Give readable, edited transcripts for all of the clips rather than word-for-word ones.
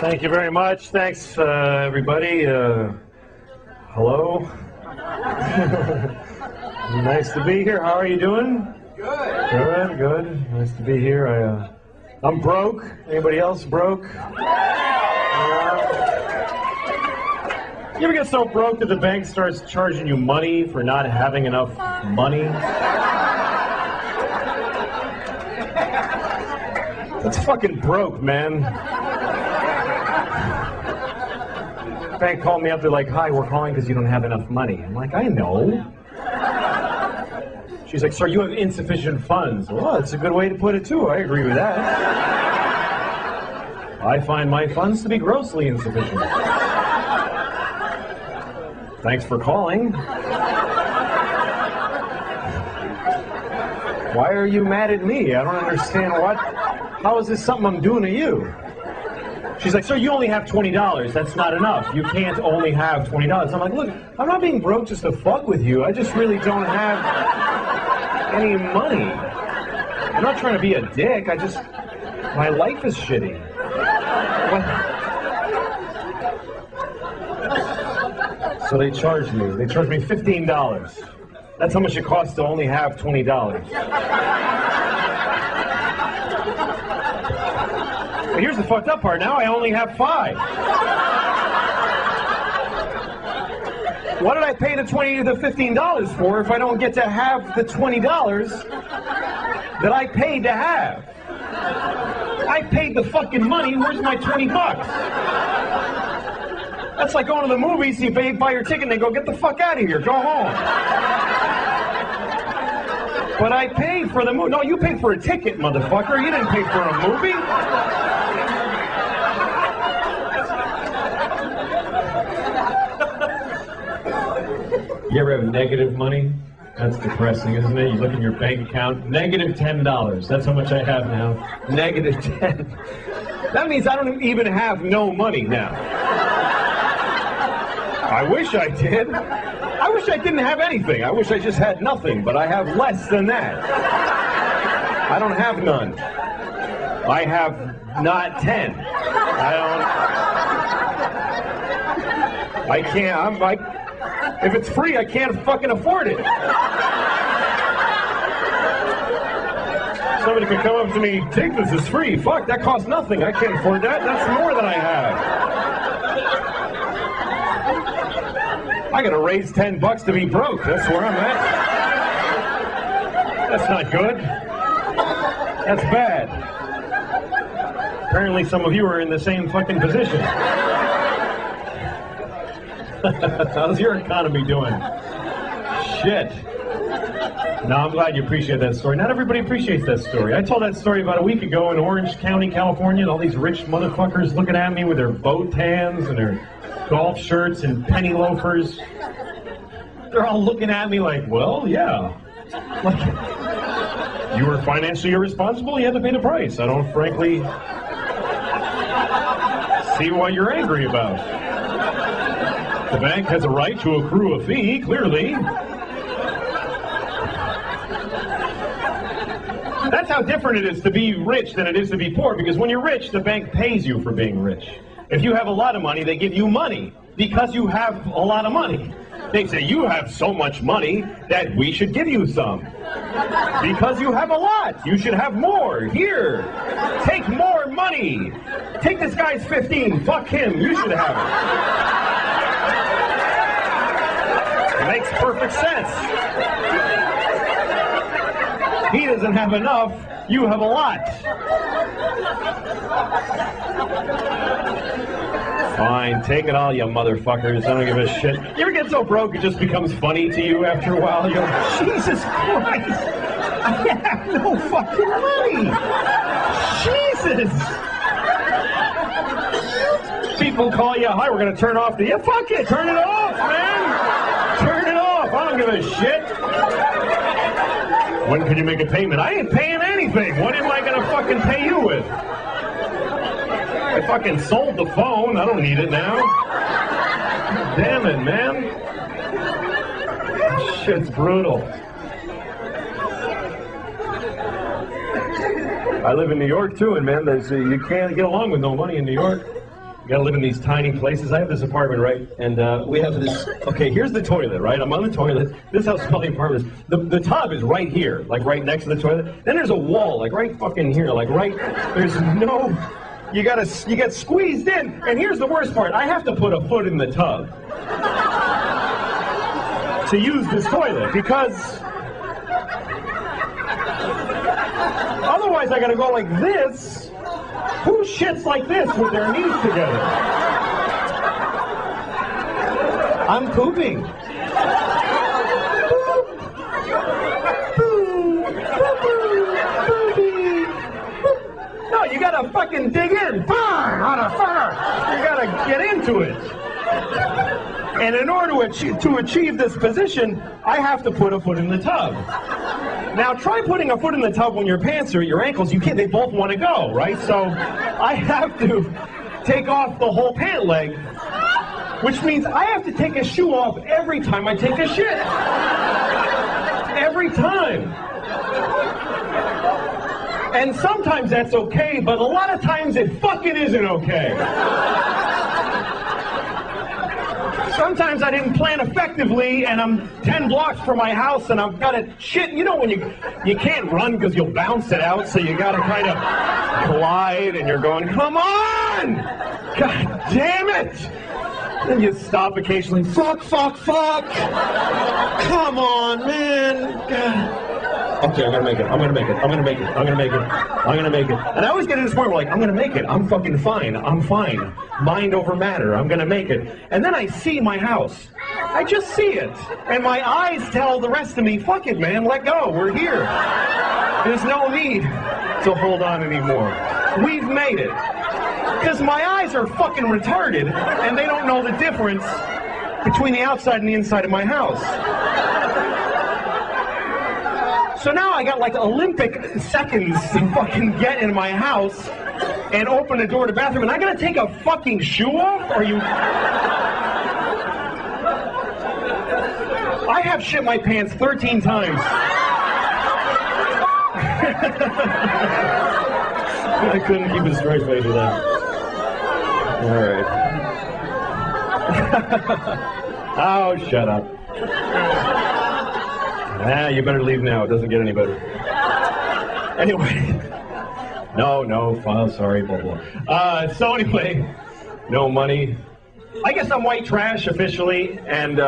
Thank you very much. Thanks, everybody. Hello. Nice to be here. How are you doing? Good. Good, good. Nice to be here. I'm broke. Anybody else broke? You ever get so broke that the bank starts charging you money for not having enough money? That's fucking broke, man. Bank called me up. They're like, "Hi, we're calling because you don't have enough money." I'm like, "I know." She's like, "Sir, you have insufficient funds." Well, that's a good way to put it too. I agree with that. I find my funds to be grossly insufficient. Thanks for calling. Why are you mad at me? I don't understand what. How is this something I'm doing to you? She's like, "Sir, you only have $20. That's not enough. You can't only have $20. I'm like, "Look, I'm not being broke just to fuck with you. I just really don't have any money. I'm not trying to be a dick. My life is shitty." What? So they charged me. They charged me $15. That's how much it costs to only have $20. But here's the fucked up part. Now I only have $5. What did I pay the $15 for if I don't get to have the $20 that I paid to have? I paid the fucking money. Where's my $20? That's like going to the movies. You buy your ticket and they go, "Get the fuck out of here. Go home." But I paid for the movie. No, you paid for a ticket, motherfucker. You didn't pay for a movie. You ever have negative money? That's depressing, isn't it? You look in your bank account, negative $10. That's how much I have now. Negative 10. That means I don't even have no money now. I wish I did. I wish I didn't have anything. I wish I just had nothing, but I have less than that. I don't have none. I have not 10. I can't, I'm like, if it's free, I can't fucking afford it. Somebody could come up to me, "Take this, it's free." Fuck, that costs nothing. I can't afford that. That's more than I have. I gotta raise $10 to be broke. That's where I'm at. That's not good. That's bad. Apparently some of you are in the same fucking position. How's your economy doing? Shit. No, I'm glad you appreciate that story. Not everybody appreciates that story. I told that story about a week ago in Orange County, California, and all these rich motherfuckers looking at me with their boat tans and their golf shirts and penny loafers. They're all looking at me like, "Well, yeah. Like, you were financially irresponsible, you had to pay the price. I don't frankly see what you're angry about. The bank has a right to accrue a fee, clearly." That's how different it is to be rich than it is to be poor, because when you're rich, the bank pays you for being rich. If you have a lot of money, they give you money because you have a lot of money. They say, "You have so much money that we should give you some. Because you have a lot, you should have more. Here, take more money. Take this guy's 15, fuck him, you should have it." It makes perfect sense. He doesn't have enough, you have a lot. Fine, take it all, you motherfuckers. I don't give a shit. You ever get so broke it just becomes funny to you after a while? You're like, "Jesus Christ, I have no fucking money. Jesus." People call you, "Hi, we're going to turn off the..." Yeah, fuck it, turn it off, man. Turn it off, I don't give a shit. "When can you make a payment?" I ain't paying anything. What am I going to fucking pay you with? I fucking sold the phone. I don't need it now. Damn it, man. Shit's brutal. I live in New York too, and man, you can't get along with no money in New York. You gotta live in these tiny places. I have this apartment, right? And we have this, okay, here's the toilet, right? I'm on the toilet. This is how small the apartment is. The tub is right here, like right next to the toilet. Then there's a wall, like right fucking here, like right, there's no, you get squeezed in. And here's the worst part. I have to put a foot in the tub to use this toilet because otherwise I gotta go like this. Who shits like this with their knees together? I'm pooping. No, you gotta fucking dig in. You gotta get into it. And in order to achieve this position, I have to put a foot in the tub. Now try putting a foot in the tub when your pants are at your ankles. You can't. They both want to go, right? So I have to take off the whole pant leg, which means I have to take a shoe off every time I take a shit. Every time. And sometimes that's okay, but a lot of times it fucking isn't okay. Sometimes I didn't plan effectively, and I'm 10 blocks from my house, and I've got to shit. You know when you can't run because you'll bounce it out, so you got to kind of collide, and you're going, come on! God damn it! Then you stop occasionally. Fuck! Come on, man! God. Okay, I'm gonna make it. And I always get to this point where, like, I'm gonna make it. I'm fucking fine. I'm fine. Mind over matter. I'm gonna make it. And then I see my house. I just see it. And my eyes tell the rest of me, fuck it, man. Let go. We're here. There's no need to hold on anymore. We've made it. Because my eyes are fucking retarded, and they don't know the difference between the outside and the inside of my house. So now I got like Olympic seconds to fucking get in my house and open the door to the bathroom, and I gotta take a fucking shoe off? Are you... I have shit my pants 13 times. I couldn't keep a straight face with that. All right. Oh, shut up. You better leave now. It doesn't get any better. Anyway. No, sorry, blah, blah. So anyway, no money. I guess I'm white trash officially, and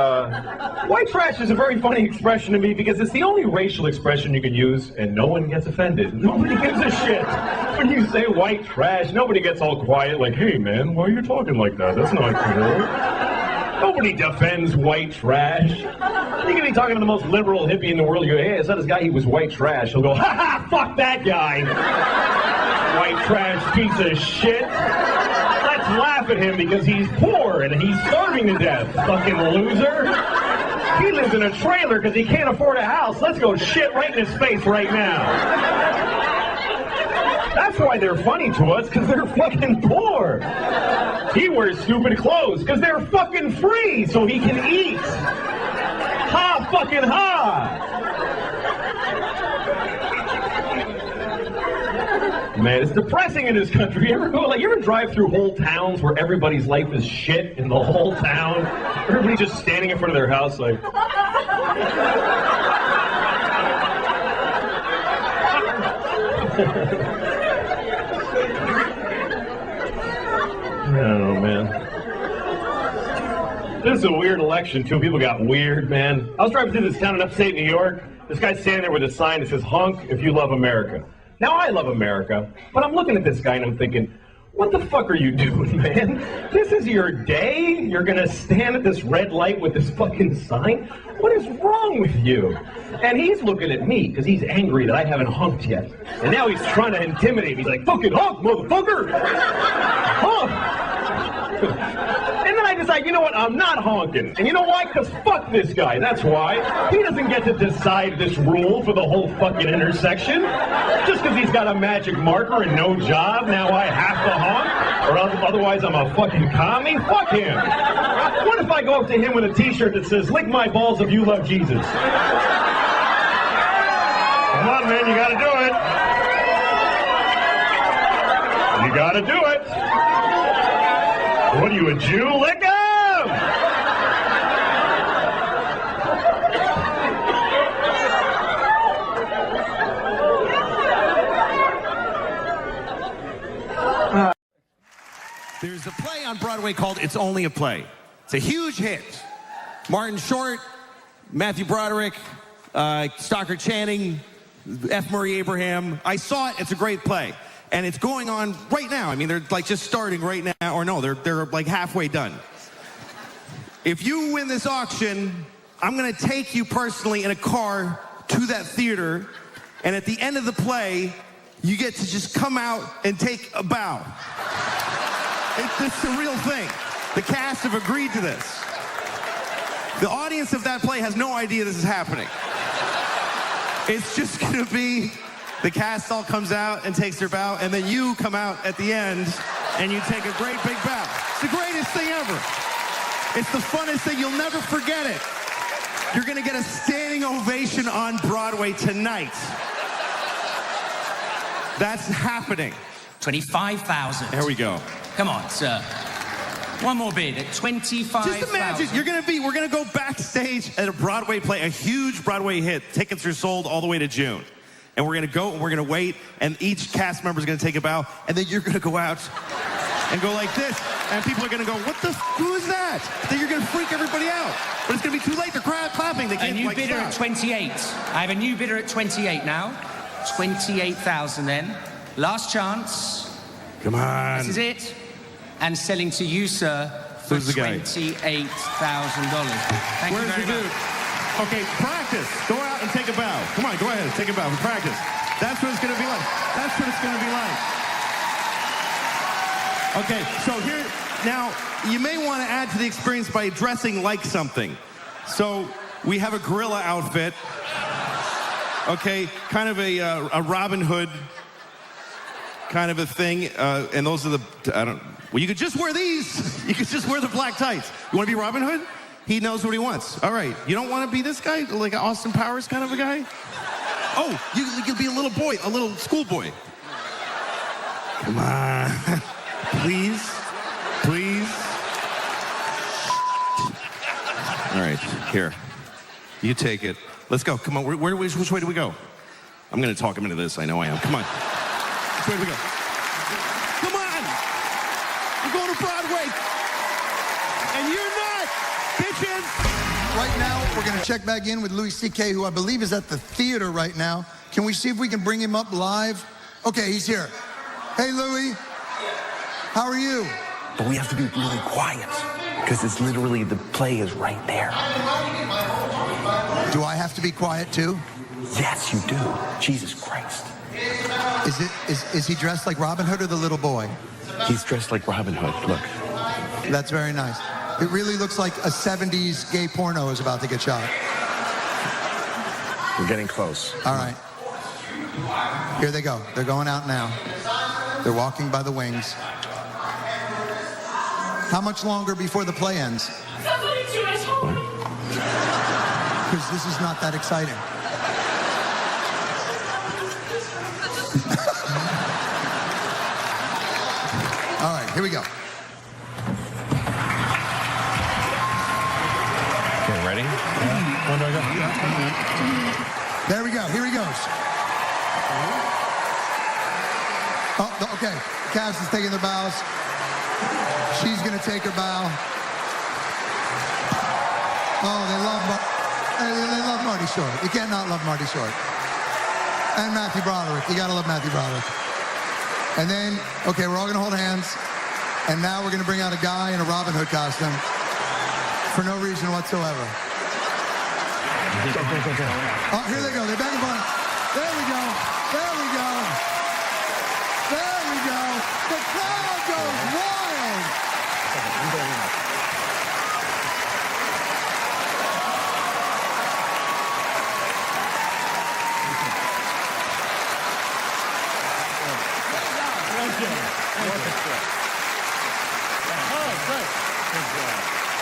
white trash is a very funny expression to me because it's the only racial expression you can use and no one gets offended. Nobody gives a shit. When you say white trash, nobody gets all quiet like, hey man, why are you talking like that? That's not cool. Nobody defends white trash. You can be talking to the most liberal hippie in the world. You go, hey, I saw this guy, he was white trash. He'll go, ha ha, fuck that guy. White trash piece of shit. Let's laugh at him because he's poor and he's starving to death. Fucking loser. He lives in a trailer because he can't afford a house. Let's go shit right in his face right now. That's why they're funny to us, because they're fucking poor. He wears stupid clothes because they're fucking free so he can eat. Ha fucking ha! Man, it's depressing in this country. You ever drive through whole towns where everybody's life is shit in the whole town? Everybody just standing in front of their house like... Oh, man. This is a weird election, too. People got weird, man. I was driving through this town in upstate New York. This guy's standing there with a sign that says, honk if you love America. Now, I love America, but I'm looking at this guy and I'm thinking, what the fuck are you doing, man? This is your day? You're gonna stand at this red light with this fucking sign? What is wrong with you? And he's looking at me because he's angry that I haven't honked yet. And now he's trying to intimidate me. He's like, fucking honk, motherfucker! Honk! And then I decide, you know what, I'm not honking. And you know why? Because fuck this guy, that's why. He doesn't get to decide this rule for the whole fucking intersection. Just because he's got a magic marker and no job, now I have to honk? Or otherwise I'm a fucking commie? Fuck him. What if I go up to him with a t-shirt that says, lick my balls if you love Jesus? Come on, man, you gotta do it. You gotta do it. What are you, a Jew? Let go! There's a play on Broadway called It's Only a Play. It's a huge hit. Martin Short, Matthew Broderick, Stockard Channing, F. Murray Abraham. I saw it. It's a great play. And it's going on right now. I mean, they're like just starting right now. Or no, they're like halfway done. If you win this auction, I'm going to take you personally in a car to that theater. And at the end of the play, you get to just come out and take a bow. It's a real thing. The cast have agreed to this. The audience of that play has no idea this is happening. It's just going to be the cast all comes out and takes their bow, and then you come out at the end and you take a great big bow. It's the greatest thing ever. It's the funnest thing. You'll never forget it. You're going to get a standing ovation on Broadway tonight. That's happening. 25,000. There we go. Come on, sir. One more bid at 25,000. Just imagine, we're gonna go backstage at a Broadway play, a huge Broadway hit. Tickets are sold all the way to June. And we're gonna go and we're gonna wait, and each cast member is gonna take a bow, and then you're gonna go out and go like this, and people are gonna go, who is that? Then you're gonna freak everybody out. But it's gonna be too late, they're clapping, they can't A new bidder at 28. I have a new bidder at 28 now. 28,000 then. Last chance. Come on. This is it. And selling to you, sir, for $28,000. Thank you very much. Okay, practice. Go out and take a bow. Come on, go ahead, take a bow. Practice. That's what it's gonna be like. That's what it's gonna be like. Okay, so here, now, you may want to add to the experience by dressing like something. So, we have a gorilla outfit. Okay, kind of a Robin Hood kind of a thing, and those are well, you could just wear these. You could just wear the black tights. You want to be Robin Hood? He knows what he wants. All right, you don't want to be this guy, like an Austin Powers kind of a guy? Oh, you could be a little boy, a little schoolboy. Come on, please, please. All right, here, you take it. Let's go, come on, which way do we go? I'm gonna talk him into this, I know I am, come on. Which way do we go? Come on! We're going to Broadway! And you're not, bitches! Right now, we're going to check back in with Louis C.K., who I believe is at the theater right now. Can we see if we can bring him up live? Okay, he's here. Hey, Louis. How are you? But we have to be really quiet, because it's literally, the play is right there. Do I have to be quiet, too? Yes, you do. Jesus Christ. Is he dressed like Robin Hood or the little boy? He's dressed like Robin Hood. Look. That's very nice. It really looks like a 70s gay porno is about to get shot. We're getting close. All right. Here they go. They're going out now. They're walking by the wings. How much longer before the play ends? Because this is not that exciting. All right, here we go. Okay, ready? Yeah. When do I go? There we go. Here he goes. Oh, okay. Cass is taking the bows. She's going to take her bow. Oh, they love Marty Short. You can't not love Marty Short. And Matthew Broderick. You got to love Matthew Broderick. And then, okay, we're all going to hold hands. And now we're going to bring out a guy in a Robin Hood costume for no reason whatsoever. Oh, here they go. They're back and forth. There we go. There we go. There we go. The crowd goes wild.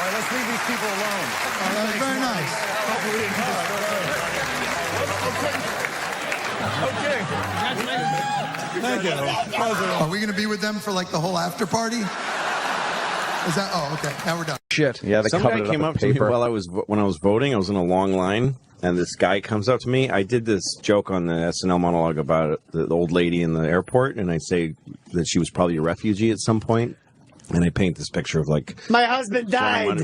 All right, let's leave these people alone. Oh, that was very nice. Okay. Thank you. Are we going to be with them for like the whole after party? Is that? Oh, okay. Now we're done. Shit. Yeah, Some guy came up to me while when I was voting. I was in a long line, and this guy comes up to me. I did this joke on the SNL monologue about the old lady in the airport, and I say that she was probably a refugee at some point. And I paint this picture of like my husband died.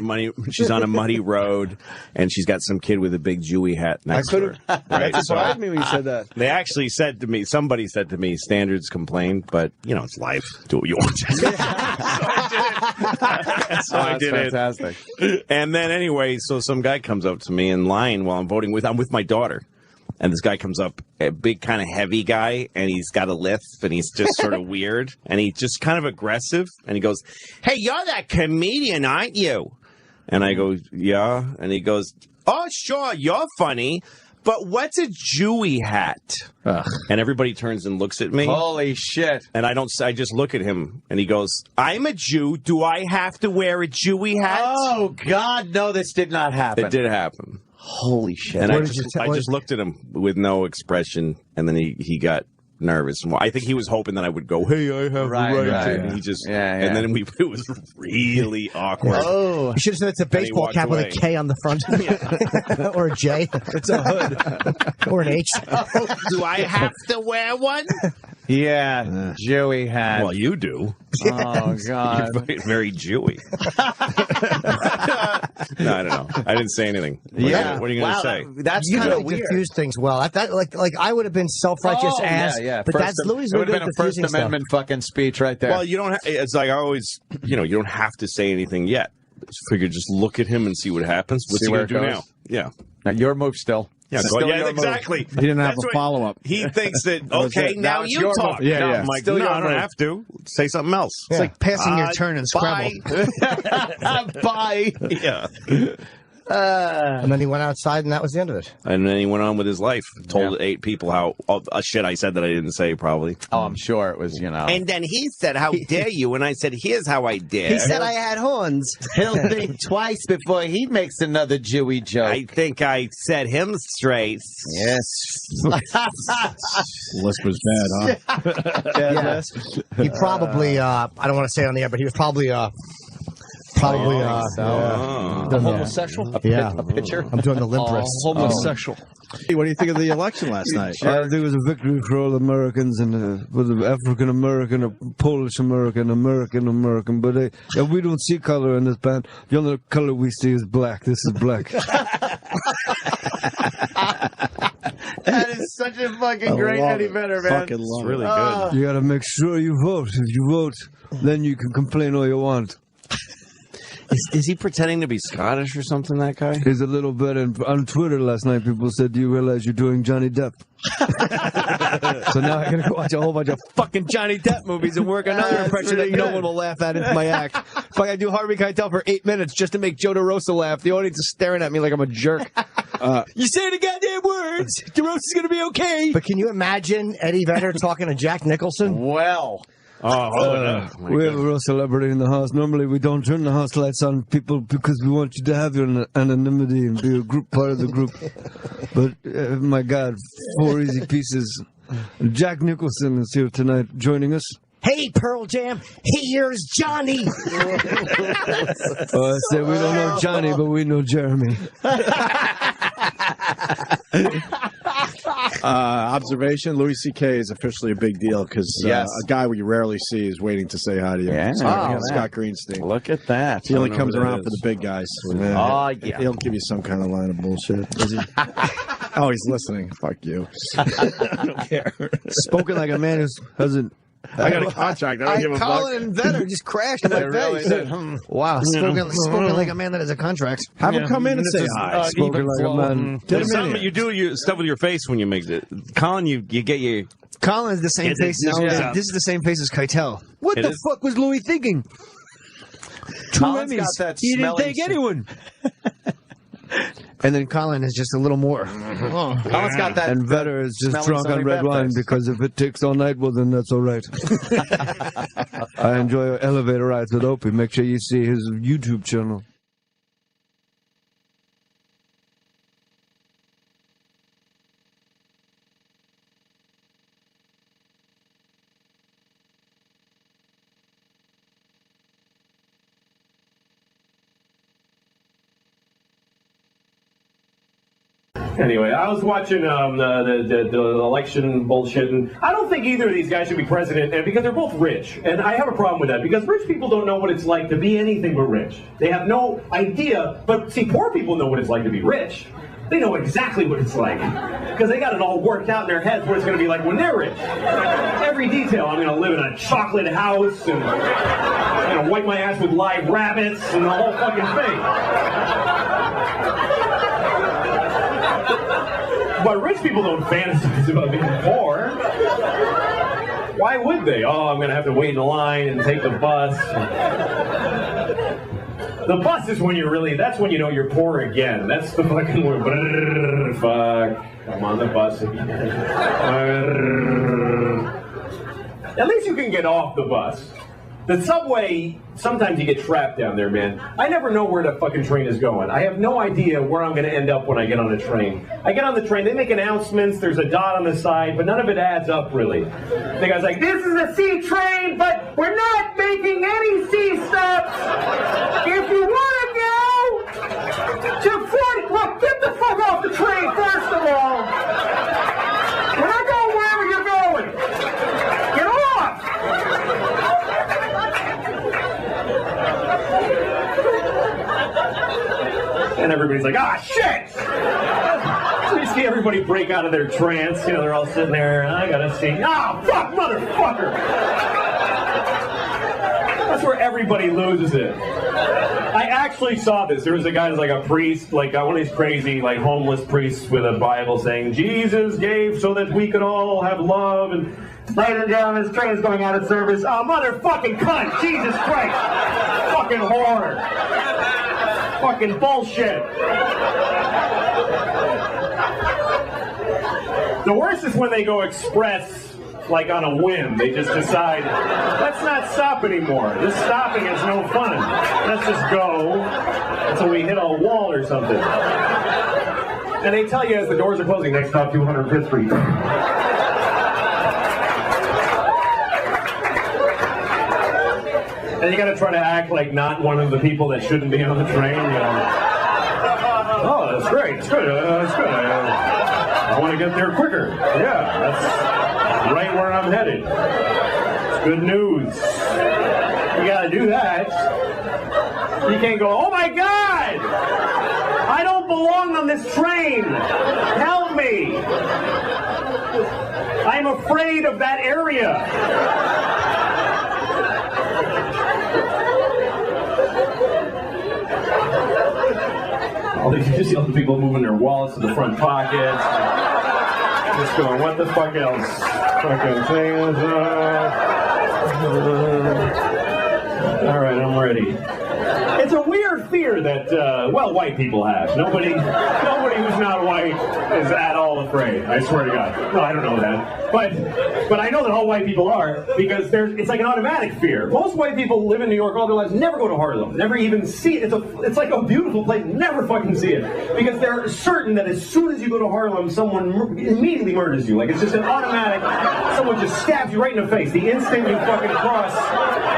She's on a muddy road, and she's got some kid with a big Jewy hat next to her. Right? That surprised me when you said that. They actually said to me, somebody said to me, standards complain, but it's life. Do what you want. So I did it. Fantastic. And then anyway, so some guy comes up to me in line while I'm voting I'm with my daughter. And this guy comes up, a big kind of heavy guy, and he's got a lisp, and he's just sort of weird, and he's just kind of aggressive, and he goes, "Hey, you're that comedian, aren't you?" And I go, "Yeah." And he goes, "Oh, sure, you're funny, but what's a Jewy hat?" Ugh. And everybody turns and looks at me. Holy shit. And I just look at him, and he goes, "I'm a Jew. Do I have to wear a Jewy hat?" Oh, God, no, this did not happen. It did happen. Holy shit. And I just looked at him with no expression, and then he got nervous. I think he was hoping that I would go, "Hey, I have the right." And he just, and then it was really awkward. Oh, you should have said it's a baseball cap with a K on the front, or a J. It's a hood, or an H. Do I have to wear one? Yeah, Jewy hat. Well, you do. Oh, God. You're very Jewy. No, I don't know. I didn't say anything. What are you going to say? That's you kind of really weird. diffuse things well. Like I would have been self-righteous ass. Yeah. But that's Louis. It would have been a First Amendment fucking speech right there. Well, you don't. It's like I always, you don't have to say anything yet. Just figure, just look at him and see what happens. What's he going to do now? Yeah. Now, your move still. Yeah, exactly. He didn't have a follow-up. He thinks that, okay, now you talk. Yeah. I'm like, no, I don't have to. Say something else. It's like passing your turn in Scrabble. Bye. Yeah. And then he went outside, and that was the end of it. And then he went on with his life. Told 8 people how shit I said that I didn't say, probably. Oh, I'm sure it was, And then he said, "How dare you?" And I said, "Here's how I dare." He said I had horns. He'll think twice before he makes another Jewy joke. I think I set him straight. Yes. Lisp was bad, huh? Yeah. He probably, I don't want to say it on the air, but he was probably the homosexual? A pitcher? I'm doing the limp wrist. Homosexual. Hey, what do you think of the election last night? I think it was a victory for all Americans, and with the African American, a Polish American, American. But we don't see color in this band. The only color we see is black. This is black. That is such a fucking great Eddie Vedder, man. Fucking love It's really good. You got to make sure you vote. If you vote, then you can complain all you want. Is he pretending to be Scottish or something, that guy? He's a little bit. And on Twitter last night, people said, "Do you realize you're doing Johnny Depp?" So now I'm going to watch a whole bunch of fucking Johnny Depp movies and work another impression that no one will laugh at into my act. If I do Harvey Keitel for 8 minutes just to make Joe DeRosa laugh, the audience is staring at me like I'm a jerk. You say the goddamn words, DeRosa's going to be okay. But can you imagine Eddie Vedder talking to Jack Nicholson? Well. We have a real celebrity in the house. Normally, we don't turn the house lights on people because we want you to have your anonymity and be a group part of the group. But my God, 4 easy pieces. Jack Nicholson is here tonight, joining us. Hey, Pearl Jam, here's Johnny. I say we don't know Johnny, but we know Jeremy. Observation, Louis C.K. is officially a big deal because a guy we rarely see is waiting to say hi to you. Yeah. Scott Greenstein. Look at that. He only comes around for the big guys. Oh, yeah. He'll give you some kind of line of bullshit. Is he? Oh, he's listening. Fuck you. I don't care. Spoken like a man who hasn't... I got a contract. I don't give a fuck. Colin and Vedder just crashed in my face. Wow, spoken like a man that has a contract. Have him come in and say hi. Spoken like a man. You do stuff with your face when you make it. Colin, you get your... Colin is the same face. This is the same face as Keitel. What the fuck was Louis thinking? Colin's got that He didn't take anyone. And then Colin is just a little more. Colin's got that. And Vedder is just smelling drunk on Sonny red wine Baptist. because if it takes all night, well, then that's all right. I enjoy elevator rides with Opie. Make sure you see his YouTube channel. Anyway, I was watching the election bullshit, and I don't think either of these guys should be president, and because they're both rich. And I have a problem with that, because rich people don't know what it's like to be anything but rich. They have no idea, but see, poor people know what it's like to be rich. They know exactly what it's like, because they got it all worked out in their heads what it's going to be like when they're rich. Every detail. I'm going to live in a chocolate house, and I'm going to wipe my ass with live rabbits, and the whole fucking thing. But rich people don't fantasize about being poor. Why would they? Oh, I'm going to have to wait in line and take the bus. The bus is when you're really, that's when you know you're poor again. That's the fucking word. Fuck. I'm on the bus again. At least you can get off the bus. The subway, sometimes you get trapped down there, man. I never know where the fucking train is going. I have no idea where I'm going to end up when I get on a train. I get on the train, they make announcements, there's a dot on the side, but none of it adds up, really. The guy's like, this is a C train, but we're not making any C stops. If you want to go to 40, look, get the fuck off the train, first of all. We're not going wherever you're going. Get off. And everybody's like, ah, shit! So you see everybody break out of their trance. You know, they're all sitting there, I gotta see. Oh, fuck, motherfucker! That's where everybody loses it. I actually saw this. There was a guy who's like a priest, like one of these crazy, like homeless priests with a Bible saying, Jesus gave so that we could all have love, and ladies and gentlemen, this train is going out of service. Oh, motherfucking cunt! Jesus Christ! Fucking whore! Fucking bullshit! The worst is when they go express, like on a whim. They just decide, let's not stop anymore. This stopping is no fun. Let's just go until we hit a wall or something. And they tell you as the doors are closing, next stop 205th Street. And you gotta try to act like not one of the people that shouldn't be on the train, you know. Oh, that's great. It's good. That's good. I want to get there quicker. Yeah, that's right where I'm headed. It's good news. You gotta do that. You can't go, oh my God! I don't belong on this train! Help me! I'm afraid of that area! You just see all the people moving their wallets to the front pockets. Just going, what the fuck else? Fucking things. All right, I'm ready. It's a weird fear that, well, white people have. Nobody who's not white is at all afraid. I swear to God. No, I don't know that. But I know that all white people are, because it's like an automatic fear. Most white people live in New York all their lives, never go to Harlem, never even see it. It's like a beautiful place, never fucking see it. Because they're certain that as soon as you go to Harlem, someone immediately murders you. Like, it's just an automatic, someone just stabs you right in the face the instant you fucking cross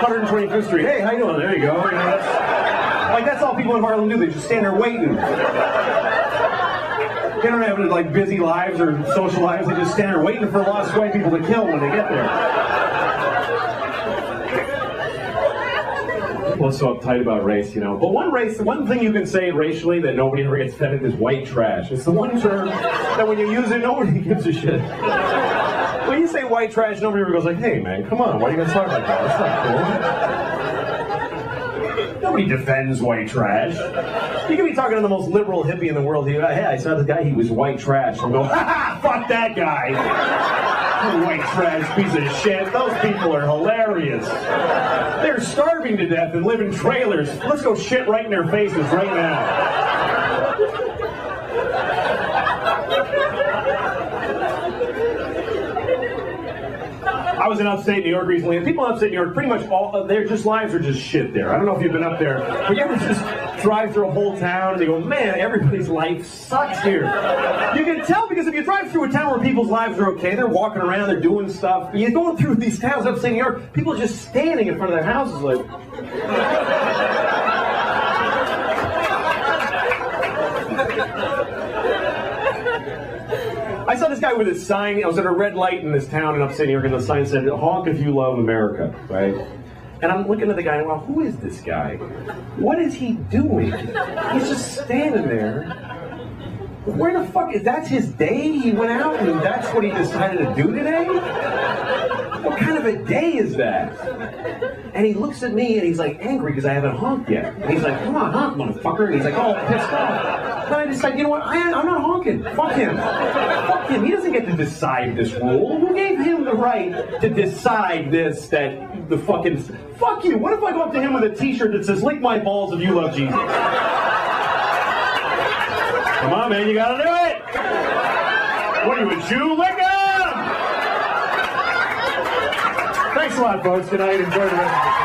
125th Street. Hey, how you doing? There you go. You know, that's all people in Harlem do. They just stand there waiting. They don't have like busy lives or social lives. They just stand there waiting for lost white people to kill when they get there. People are so uptight about race, you know. But one thing you can say racially that nobody ever gets offended is white trash. It's the one term that when you use it, nobody gives a shit. When you say white trash, nobody ever goes like, hey man, come on, why are you guys talking like that? That's not cool. Nobody defends white trash. You can be talking to the most liberal hippie in the world. Hey, I saw the guy, he was white trash. I'm going, ha ha, fuck that guy. White trash piece of shit. Those people are hilarious. They're starving to death and live in trailers. Let's go shit right in their faces right now. I was in upstate New York recently, and people in upstate New York, pretty much all their lives are just shit there. I don't know if you've been up there, but you ever just drive through a whole town and they go, man, everybody's life sucks here. You can tell because if you drive through a town where people's lives are okay, they're walking around, they're doing stuff. You're going through these towns upstate New York, people are just standing in front of their houses like... I saw this guy with his sign. I was at a red light in this town in upstate New York, and the sign said, "Honk if you love America," right? And I'm looking at the guy, and well, who is this guy? What is he doing? He's just standing there. Where the fuck is that's his day? He went out and that's what he decided to do today? What kind of a day is that? And he looks at me and he's like angry because I haven't honked yet. And he's like, "Come on, honk, motherfucker." And he's like, all pissed off. Then I decided, you know what? I'm not honking. Fuck him. Fuck him. He doesn't get to decide this rule. Who gave him the right to decide this, that the fucking... Fuck you. What if I go up to him with a t-shirt that says, "Lick my balls if you love Jesus"? Come on, man, you gotta do it! What are you, a Jew? Lick him! Thanks a lot, folks. Good night. Enjoy the rest of the show.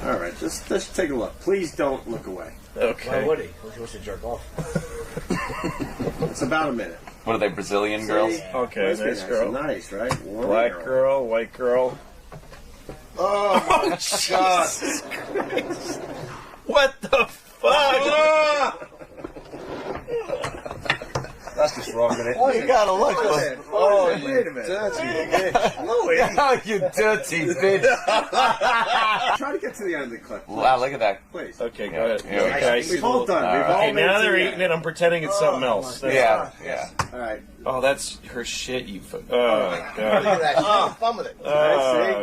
All right, let's take a look. Please don't look away. Okay. Why would he? He wants to jerk off. It's about a minute. What are they, Brazilian girls? Okay, nice girl. Nice, right? Black girl, white girl. Oh, my God. What the fuck? That's just wrong, isn't it? Oh, you gotta look. Oh, wait a minute. Dirty bitch. Oh, you dirty bitch. Try to get to the end of the clip. Wow, look at that. Please. Okay, go ahead. Here we go. We've all done. We've all Okay, made now it they're to the eating end. it. I'm pretending it's something else. Yeah. All right. Oh, that's her shit, you fuck. Oh, Look God. at that. She's having fun with it. See?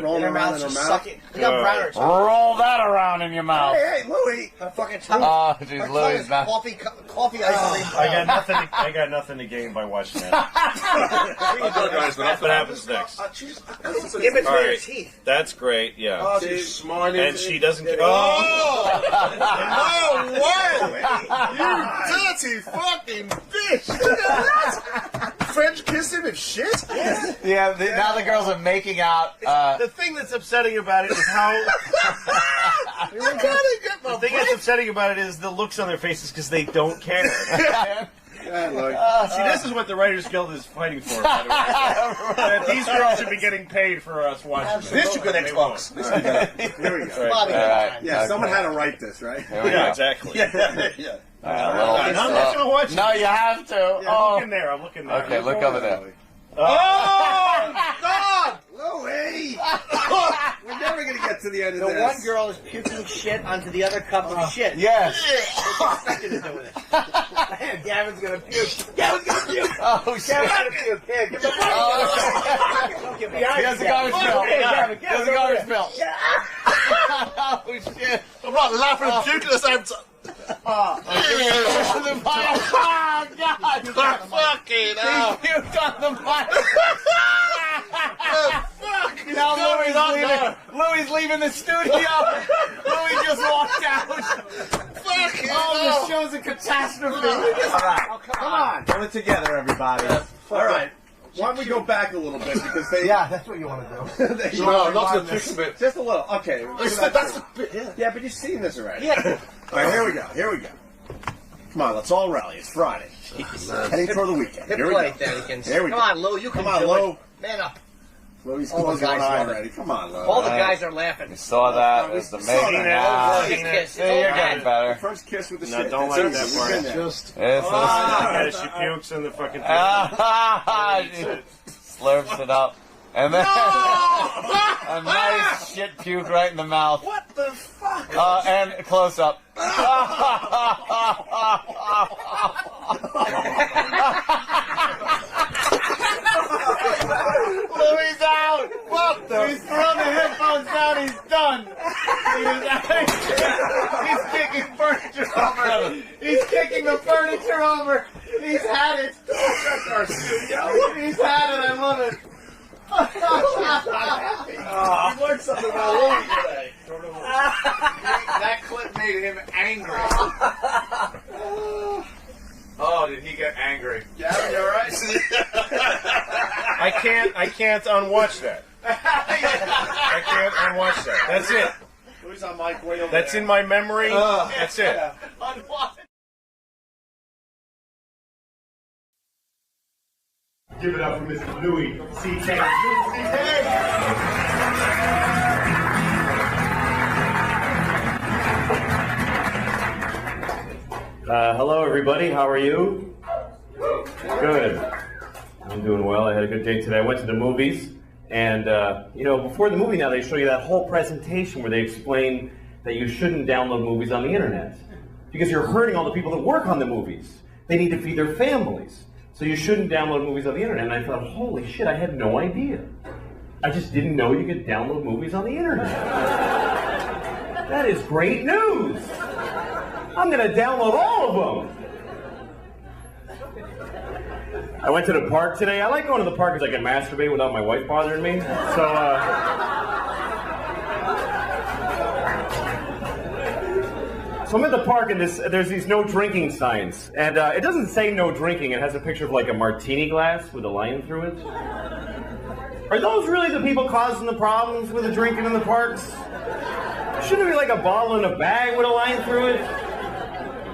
Rolling In her around mouth, in her just mouth. suck it. Look how brown her tongue is. Roll that around in your mouth. Hey, Louie. Her fucking tongue. Oh, Her geez, tongue Louie's is not. coffee ice cream. I got nothing to gain by watching that. What happens next? Give it to All her right. teeth. That's great, yeah. Oh, she's smart. And she doesn't get. Oh! No way! You dirty fucking bitch! Look at that! French kiss him and shit? Yeah, now the girls are making out. The thing that's upsetting about it is how. The thing that's upsetting about it is the looks on their faces because they don't care. See, this is what the Writers Guild is fighting for, by the way. That these girls should be getting paid for us watching. This should go Xbox. Here we go. Bobby, Yeah, someone had to write this, right? Yeah, exactly. Yeah. I'm not going to watch No, you have to. I'm looking there. I'm looking there. Okay, look over there. Oh, God! Louie! We're never going to get to the end of this. the one girl is puking shit onto the other cup of shit. Yes. What's she expected to do with it? Gavin's gonna puke. Gavin's gonna puke. Oh, shit. Gavin's gonna puke. Here, give the Don't get behind He has a garbage bill. He has a garbage bill. Oh, shit. I'm not laughing and puking at the same time. Oh, God. Fucking He puked on the mic. Now Louie's leaving the studio. Louie just walked out. This show's a catastrophe. All right. Come on. Put it together, everybody. All right. Why don't we go back a little bit because they... Yeah, that's what you want to do. No, not the puking bit. Just a little. Okay. That's the bit. Yeah, but you've seen this already. Yeah. All right, here we go. Here we go. Come on, let's all rally. It's Friday. Heading for the weekend. Hip Here we play, go. Danikins. Here we go. Come on, Lou. You can Come on, do Lou. it. Man up. Louie's All the closing one guys eye love it. already. Come on, Lou. All the guys are laughing. We saw that. It's the making out. Kiss. It's See, you're all getting better. First kiss with the No, shit. don't That's like it. that We've part. been there. It's She pukes in the fucking. She slurps it up. And then a nice shit puke right in the mouth. What the fuck? And a close up. Louie's out. What the? He's thrown the headphones down. He's done. He's kicking furniture over. He's kicking the furniture over. He's had it. He's had it. I love it. We learned something about Louie today. That clip made him angry. Oh, did he get angry? Gavin, you all right? I can't unwatch that. I I can't unwatch that. That's it. Louis on Mike way over That's there. in my memory. That's it. Give it up for Mr. Louis C.K. Hello, everybody. How are you? Good. I'm doing well. I had a good day today. I went to the movies, and before the movie now, they show you that whole presentation where they explain that you shouldn't download movies on the internet because you're hurting all the people that work on the movies. They need to feed their families. So you shouldn't download movies on the internet. And I thought, holy shit, I had no idea. I just didn't know you could download movies on the internet. That is great news. I'm going to download all of them. I went to the park today. I like going to the park because I can masturbate without my wife bothering me. So I'm at the park and there's these no drinking signs. And it doesn't say no drinking. It has a picture of like a martini glass with a line through it. Are those really the people causing the problems with the drinking in the parks? Shouldn't it be like a bottle in a bag with a line through it?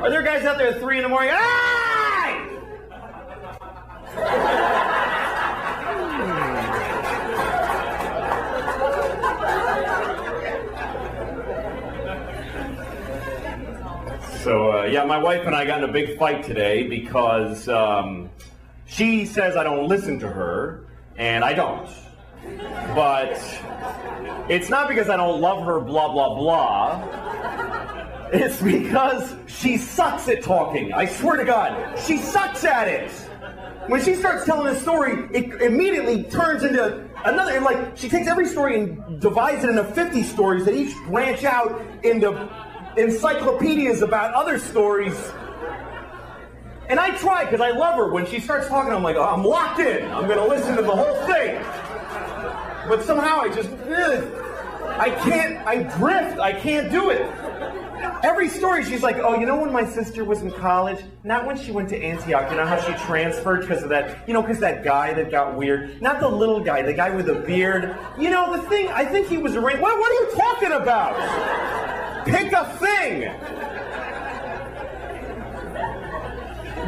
Are there guys out there at 3 in the morning? Hey! So, my wife and I got in a big fight today because she says I don't listen to her, and I don't. But it's not because I don't love her, blah, blah, blah. It's because she sucks at talking. I swear to God, she sucks at it. When she starts telling a story, it immediately turns into another, like, she takes every story and divides it into 50 stories that each branch out into encyclopedias about other stories. And I try, because I love her. When she starts talking, I'm like, oh, I'm locked in. I'm going to listen to the whole thing. But somehow I just, I drift. I can't do it. Every story, she's like, oh, you know when my sister was in college? Not when she went to Antioch. You know how she transferred because of that, because that guy that got weird? Not the little guy, the guy with the beard. You know, the thing, I think he was arranged. What are you talking about? Pick a thing.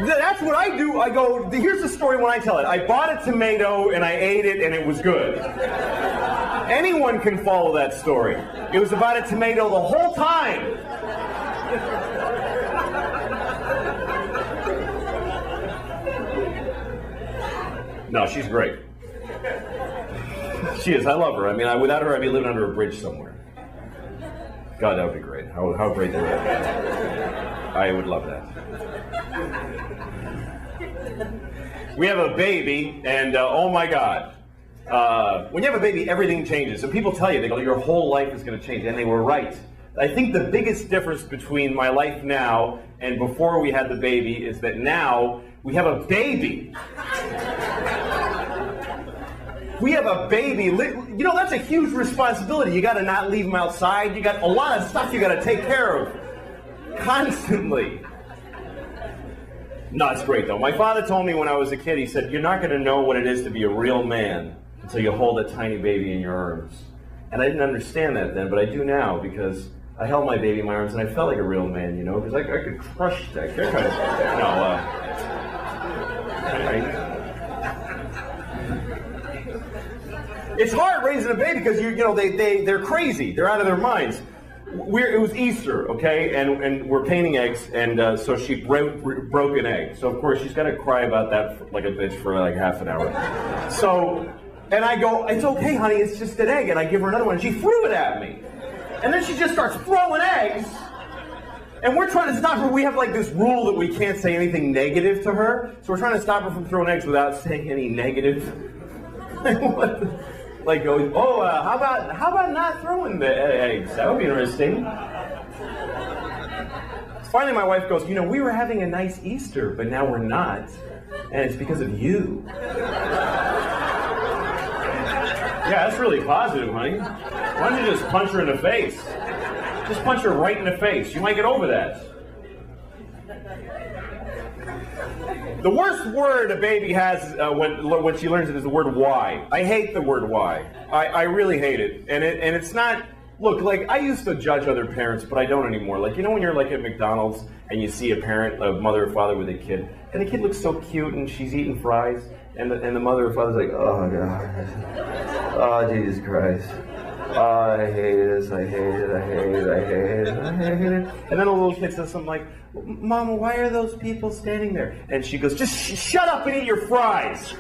That's what I do. I go, here's the story when I tell it. I bought a tomato and I ate it and it was good. Anyone can follow that story. It was about a tomato the whole time. No, she's great. She is. I love her. I mean, without her, I'd be living under a bridge somewhere. God, that would be great. How great that would be. I would love that. We have a baby, and oh my God. When you have a baby, everything changes. And people tell you, they go, your whole life is going to change. And they were right. I think the biggest difference between my life now and before we had the baby is that now we have a baby. We have a baby. That's a huge responsibility. You got to not leave them outside. You got a lot of stuff you got to take care of constantly. No, it's great, though. My father told me when I was a kid, he said, you're not going to know what it is to be a real man until you hold a tiny baby in your arms. And I didn't understand that then, but I do now, because I held my baby in my arms and I felt like a real man, because I could crush that. It's hard raising a baby because they're crazy. They're out of their minds. It was Easter, okay, and we're painting eggs, and so she broke an egg. So of course she's got to cry about that like a bitch for like half an hour. So, and I go, it's okay, honey, it's just an egg, and I give her another one, and she threw it at me, and then she just starts throwing eggs, and we're trying to stop her. We have like this rule that we can't say anything negative to her, so we're trying to stop her from throwing eggs without saying any negative. Like, how about not throwing the eggs? That would be interesting. Finally, my wife goes, we were having a nice Easter, but now we're not, and it's because of you. Yeah, that's really positive, honey. Why don't you just punch her in the face? Just punch her right in the face. You might get over that. The worst word a baby has when she learns it is the word why. I hate the word why. I really hate it. And it's not, look, like I used to judge other parents, but I don't anymore. Like, you know when you're like at McDonald's and you see a parent, a mother or father with a kid, and the kid looks so cute and she's eating fries, and the mother or father's like, oh God, oh Jesus Christ. Oh, I hate this, I hate it, I hate it, I hate it, I hate it. And then a little kid says something like, Mama, why are those people standing there? And she goes, just shut up and eat your fries.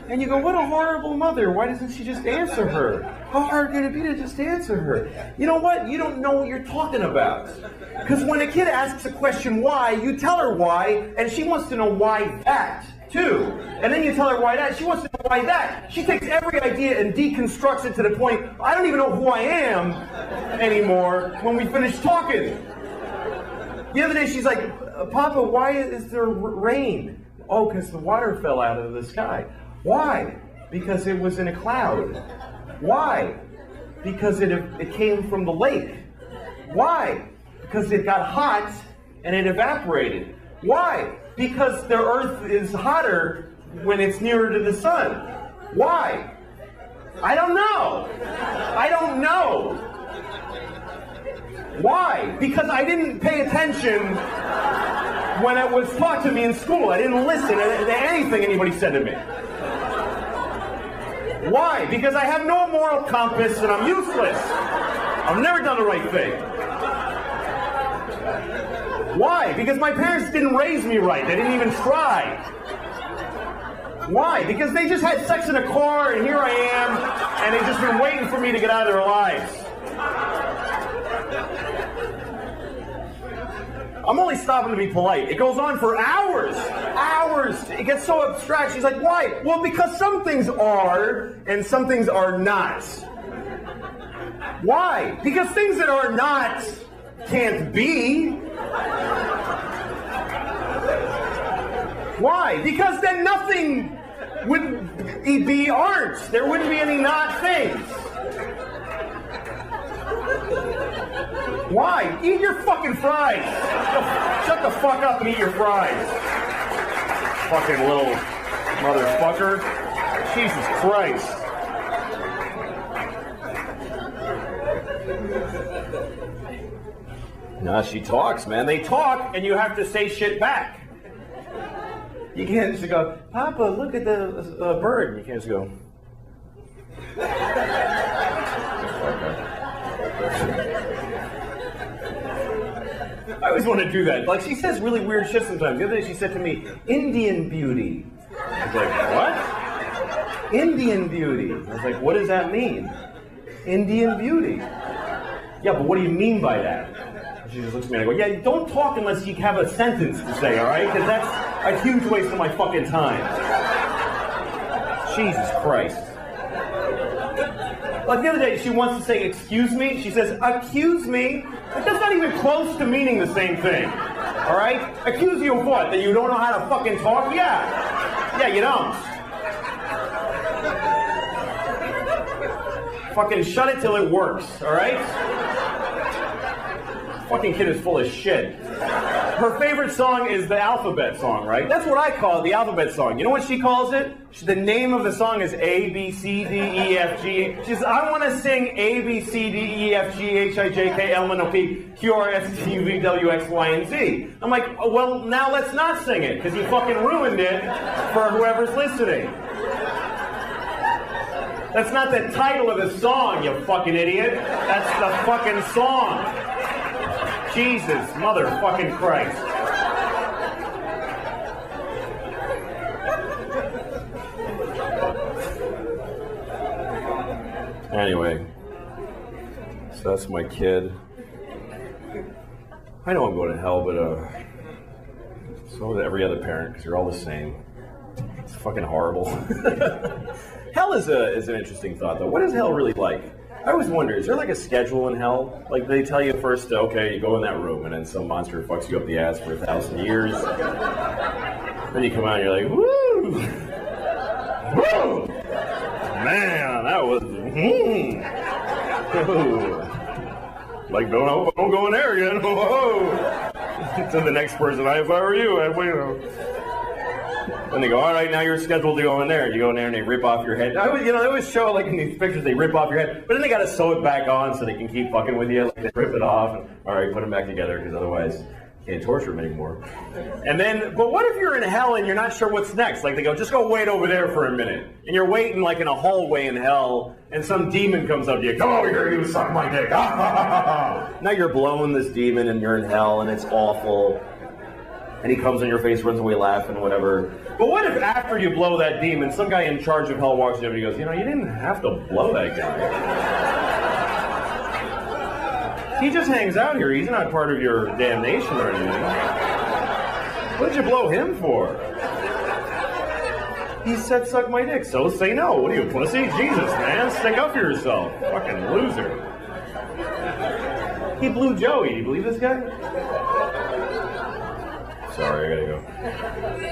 And you go, what a horrible mother. Why doesn't she just answer her? How hard can it be to just answer her? You know what? You don't know what you're talking about. Because when a kid asks a question why, you tell her why, and she wants to know why that. Too. And then you tell her why that. She wants to know why that. She takes every idea and deconstructs it to the point, I don't even know who I am anymore when we finish talking. The other day she's like, Papa, why is there rain? Oh, because the water fell out of the sky. Why? Because it was in a cloud. Why? Because it came from the lake. Why? Because it got hot and it evaporated. Why? Because the earth is hotter when it's nearer to the sun. Why? I don't know. I don't know. Why? Because I didn't pay attention when it was taught to me in school. I didn't listen to anything anybody said to me. Why? Because I have no moral compass and I'm useless. I've never done the right thing. Why? Because my parents didn't raise me right. They didn't even try. Why? Because they just had sex in a car and here I am and they've just been waiting for me to get out of their lives. I'm only stopping to be polite. It goes on for hours. Hours. It gets so abstract. She's like, why? Well, because some things are and some things are not. Why? Because things that are not can't be. Why? Because then nothing would be aren't. There wouldn't be any not things. Why? Eat your fucking fries. Shut the fuck up and eat your fries. Fucking little motherfucker. Jesus Christ. No, she talks, man. They talk, and you have to say shit back. You can't just go, Papa, look at the bird. You can't just go. I always want to do that. Like, she says really weird shit sometimes. The other day she said to me, Indian beauty. I was like, what? Indian beauty. I was like, what does that mean? Indian beauty. Yeah, but what do you mean by that? She just looks at me and I go, yeah, don't talk unless you have a sentence to say, all right? Because that's a huge waste of my fucking time. Jesus Christ. Like the other day, she wants to say, excuse me. She says, accuse me. Like, that's not even close to meaning the same thing. All right? Accuse you of what? That you don't know how to fucking talk? Yeah. Yeah, you don't. Fucking shut it till it works, all right? Fucking kid is full of shit. Her favorite song is the alphabet song, right? That's what I call it, the alphabet song. You know what she calls it? The name of the song is A, B, C, D, E, F, G. She says, I want to sing A, B, C, D, E, F, G, H, I, J, K, L, M, N, O, P, Q, R, S, T, U, V, W, X, Y, and Z. I'm like, oh, well, now let's not sing it, because you fucking ruined it for whoever's listening. That's not the title of the song, you fucking idiot. That's the fucking song. Jesus, motherfucking Christ. Anyway, so that's my kid. I know I'm going to hell, but so is every other parent, because you're all the same. It's fucking horrible. Hell is an interesting thought, though. What is hell really like? I always wonder, is there like a schedule in hell? Like they tell you first, okay, you go in that room, and then some monster fucks you up the ass for 1,000 years. Then you come out and you're like, woo! Woo! Man, that was... Like, don't go in there again. Whoa! To the next person, if I were you, I'd wait. And they go, all right, now you're scheduled to go in there. And you go in there and they rip off your head. They always show, like in these pictures, they rip off your head. But then they got to sew it back on so they can keep fucking with you. Like they rip it off. And, all right, put them back together because otherwise you can't torture them anymore. And then, but what if you're in hell and you're not sure what's next? Like they go, just go wait over there for a minute. And you're waiting like in a hallway in hell and some demon comes up to you. Come over here, you suck my dick. Now you're blowing this demon and you're in hell and it's awful. And he comes in your face, runs away laughing, whatever. But what if after you blow that demon, some guy in charge of hell walks up and he goes, you didn't have to blow that guy. He just hangs out here. He's not part of your damnation or anything. What did you blow him for? He said suck my dick, so say no. What are you, pussy? Jesus, man, stick up for yourself. Fucking loser. He blew Joey. Do you believe this guy? Sorry, I gotta go.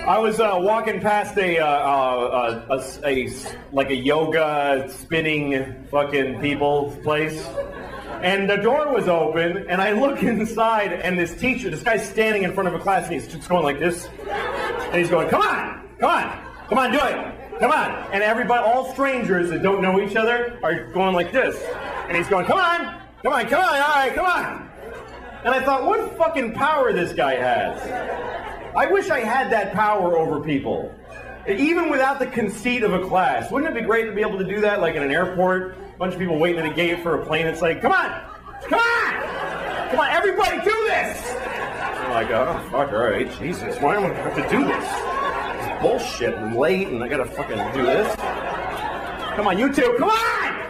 I was walking past a yoga spinning fucking people place, and the door was open, and I look inside, and this guy's standing in front of a class, and he's just going like this, and he's going, come on, do it, come on, and everybody, all strangers that don't know each other, are going like this, and he's going, come on, all right, come on. And I thought, what fucking power this guy has. I wish I had that power over people. Even without the conceit of a class. Wouldn't it be great to be able to do that, like in an airport? A bunch of people waiting at a gate for a plane. It's like, come on, everybody do this. I'm like, oh, fuck, all right, Jesus, why am I have to do this? It's bullshit, I'm late, and I gotta fucking do this. Come on, you two, come on!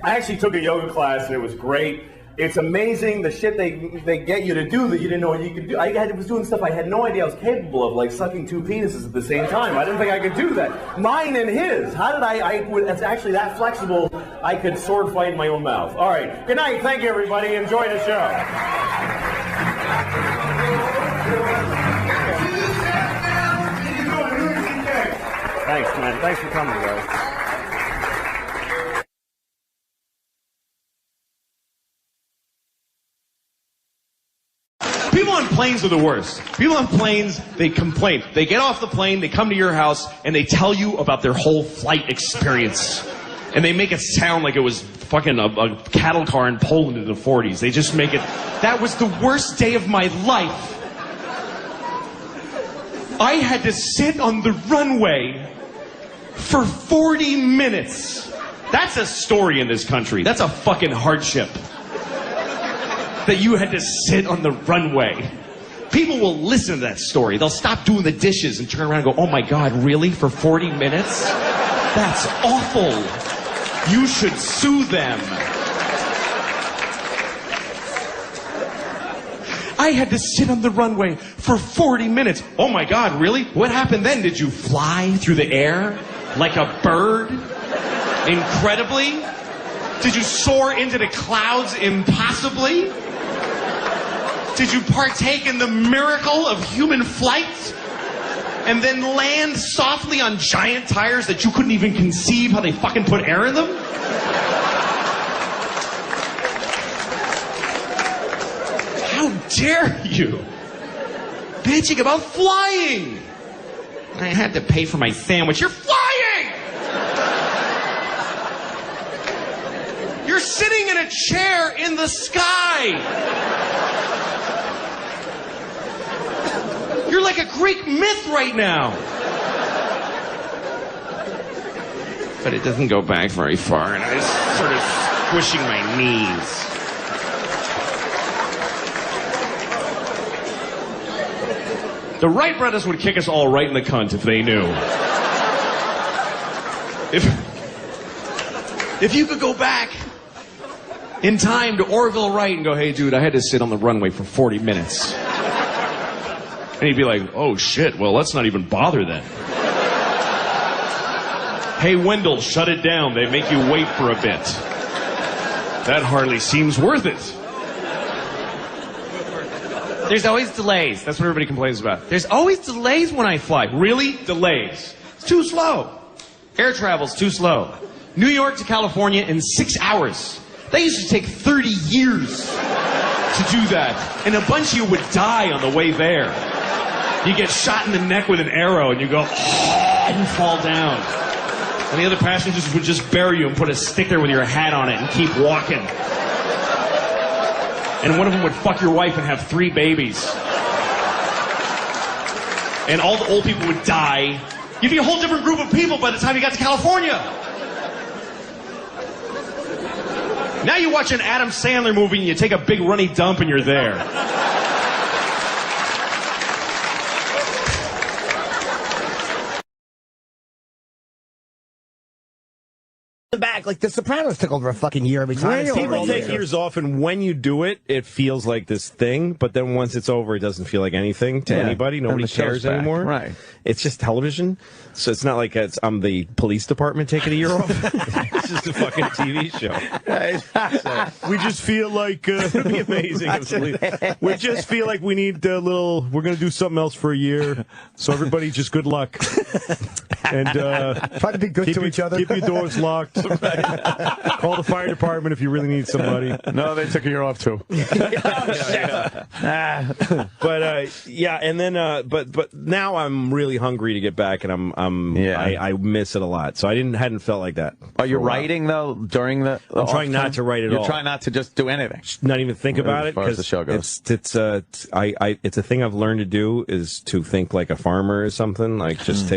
I actually took a yoga class and it was great. It's amazing the shit they get you to do that you didn't know you could do. I was doing stuff I had no idea I was capable of, like sucking two penises at the same time. I didn't think I could do that. Mine and his. How did it's actually that flexible, I could sword fight in my own mouth. All right. Good night. Thank you, everybody. Enjoy the show. Thanks, man. Thanks for coming, guys. People on planes are the worst. People on planes, they complain. They get off the plane, they come to your house, and they tell you about their whole flight experience. And they make it sound like it was fucking a cattle car in Poland in the 40s. They just make it, that was the worst day of my life. I had to sit on the runway for 40 minutes. That's a story in this country. That's a fucking hardship. That you had to sit on the runway. People will listen to that story. They'll stop doing the dishes and turn around and go, oh my God, really? For 40 minutes? That's awful. You should sue them. I had to sit on the runway for 40 minutes. Oh my God, really? What happened then? Did you fly through the air like a bird? Incredibly? Did you soar into the clouds impossibly? Did you partake in the miracle of human flight? And then land softly on giant tires that you couldn't even conceive how they fucking put air in them? How dare you? Bitching about flying! I had to pay for my sandwich. You're flying! You're sitting in a chair in the sky! You're like a Greek myth right now. But it doesn't go back very far, and I was sort of squishing my knees. The Wright brothers would kick us all right in the cunt if they knew. If you could go back in time to Orville Wright and go, hey, dude, I had to sit on the runway for 40 minutes. And he'd be like, oh, shit, well, let's not even bother then. Hey, Wendell, shut it down. They make you wait for a bit. That hardly seems worth it. There's always delays. That's what everybody complains about. There's always delays when I fly. Really? Delays. It's too slow. Air travel's too slow. New York to California in 6 hours. That used to take 30 years to do that, and a bunch of you would die on the way there. You get shot in the neck with an arrow, and you go, oh, and fall down. And the other passengers would just bury you and put a sticker with your hat on it and keep walking. And one of them would fuck your wife and have 3 babies. And all the old people would die. You'd be a whole different group of people by the time you got to California. Now you watch an Adam Sandler movie and you take a big runny dump and you're there. Back like The Sopranos took over a fucking year every time. People take years off, and when you do it, it feels like this thing. But then once it's over, it doesn't feel like anything to anybody. Nobody cares anymore. Right? It's just television, so it's not like I'm the police department taking a year off. It's just a fucking TV show. We just feel like it'd be amazing. We just feel like we need a little. We're gonna do something else for a year. So everybody, just good luck. And try to be good to each other. Keep your doors locked. Call the fire department if you really need somebody. No, they took a year off too. But yeah, and then but now I'm really hungry to get back, and I miss it a lot. So I hadn't felt like that. Are you writing though during the? I'm trying not to write at all. You're trying not to just do anything. Not even think about it, as far as the show goes. It's a thing I've learned to do, is to think like a farmer or something. Like just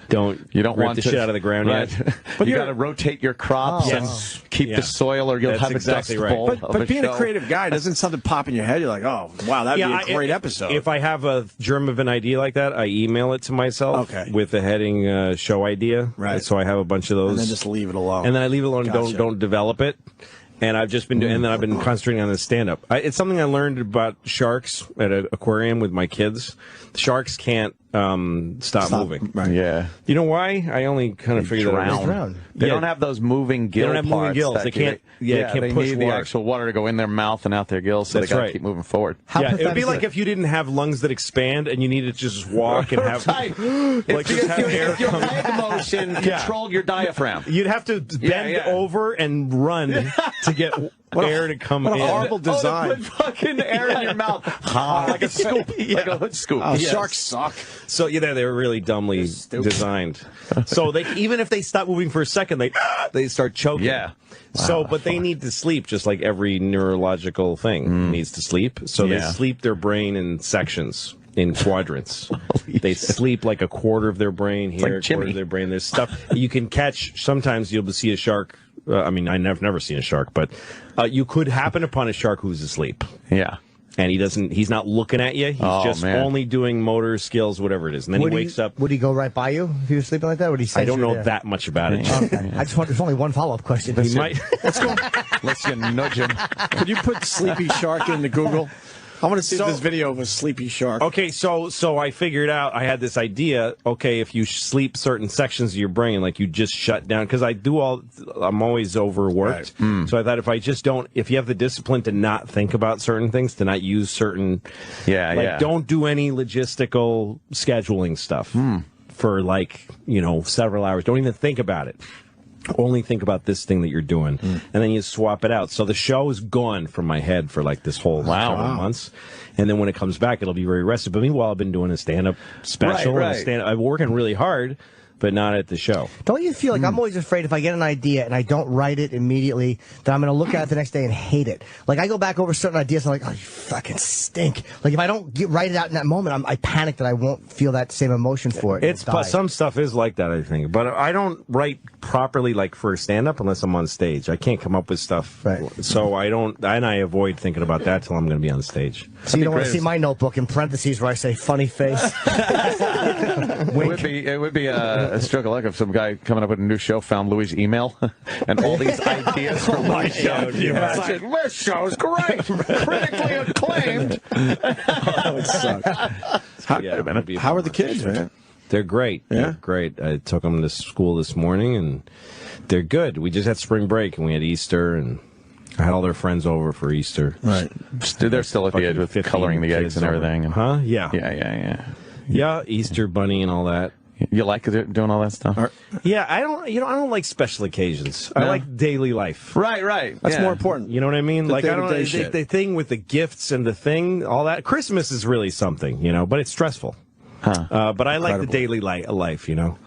don't want rip the shit out of the ground yet. But you got to rotate your crops and keep the soil, or you'll have a dust bowl. But being a creative guy, doesn't something pop in your head? You're like, oh wow, that'd be a great episode. If I have a germ of an idea like that, I email it to myself with the heading show idea. Right. So I have a bunch of those, and then just leave it alone. And then I leave it alone. And don't develop it. And I've just been doing, and then I've been concentrating on the stand-up. It's something I learned about sharks at an aquarium with my kids. Sharks can't stop moving. Right. Yeah. You know why? I only kind of figured that out. They don't have those moving gill parts. They don't have moving gills. They can't. They can't push need water. the actual water to go in their mouth and out their gills, so That's they got to right. keep moving forward. It would be like if you didn't have lungs that expand and you needed to just walk and have if your head motion controlled your diaphragm. You'd have to bend over and run to get air to come in. What a horrible design. Put fucking air in your mouth. Like a scoop. Like a hood scoop. Sharks suck. So they're really dumbly designed. So even if they stop moving for a second, they start choking. Yeah. So, but they need to sleep, just like every neurological thing needs to sleep. So they sleep their brain in sections, in quadrants. They sleep like a quarter of their brain here, like a quarter of their brain. There's stuff you can catch. Sometimes you'll see a shark. I mean, I've never seen a shark, but you could happen upon a shark who's asleep. Yeah. And he's not looking at you. He's just only doing motor skills, whatever it is. And then he wakes up. Would he go right by you if he was sleeping like that? Would he say I don't know that much about it. Okay. I just want, there's only one follow-up question. He might. Let's go. Let's nudge him. Could you put sleepy shark into Google? I want to see this video of a sleepy shark. Okay, so I figured out, I had this idea, okay, if you sleep certain sections of your brain, like you just shut down, because I'm always overworked. Right. So I thought if you have the discipline to not think about certain things, to not use certain, don't do any logistical scheduling stuff for several hours. Don't even think about it. Only think about this thing that you're doing, and then you swap it out. So the show is gone from my head for like this whole several months, and then when it comes back, it'll be very rested. But meanwhile, I've been doing a stand-up special. Right. I'm working really hard, but not at the show. Don't you feel like I'm always afraid if I get an idea and I don't write it immediately, that I'm going to look at it the next day and hate it? Like, I go back over certain ideas and I'm like, oh, you fucking stink. Like, if I don't write it out in that moment, I panic that I won't feel that same emotion for it. Some stuff is like that, I think. But I don't write properly, like, for stand-up unless I'm on stage. I can't come up with stuff. Right. So I avoid thinking about that till I'm going to be on stage. So you don't want to see my notebook in parentheses where I say funny face. It would be a stroke of luck if some guy coming up with a new show found Louis' email and all these ideas for my show. It's like, this show's great, critically acclaimed. That would suck. How are the kids, man? They're great. Yeah? They're great. I took them to school this morning, and they're good. We just had spring break, and we had Easter, and I had all their friends over for Easter. Right. They're still at the edge with coloring the eggs and everything. Huh? Yeah. Yeah. Yeah, Easter bunny and all that. You like doing all that stuff? Yeah, I don't like special occasions. I No? like daily life. Right. That's more important. You know what I mean? The Like I don't day-to-day shit. the thing with the gifts and the thing, all that. Christmas is really something, but it's stressful. But I like the daily life, Yeah, like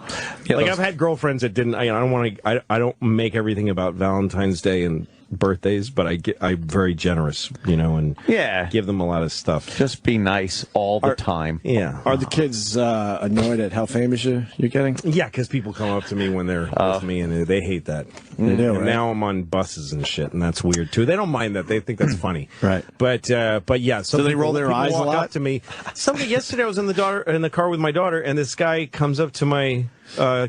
those- I've had girlfriends that didn't. I don't want to. I don't make everything about Valentine's Day and birthdays, but I'm very generous, and give them a lot of stuff. Just be nice all the time. Yeah. Are the kids annoyed at how famous you're getting? Yeah, because people come up to me when they're with me, and they hate that. They do, And right? now I'm on buses and shit, and that's weird too. They don't mind that; they think that's funny. Right. But yeah. So they roll their people eyes a walk lot? up to me. Yesterday, I was in the car with my daughter, and this guy comes up to my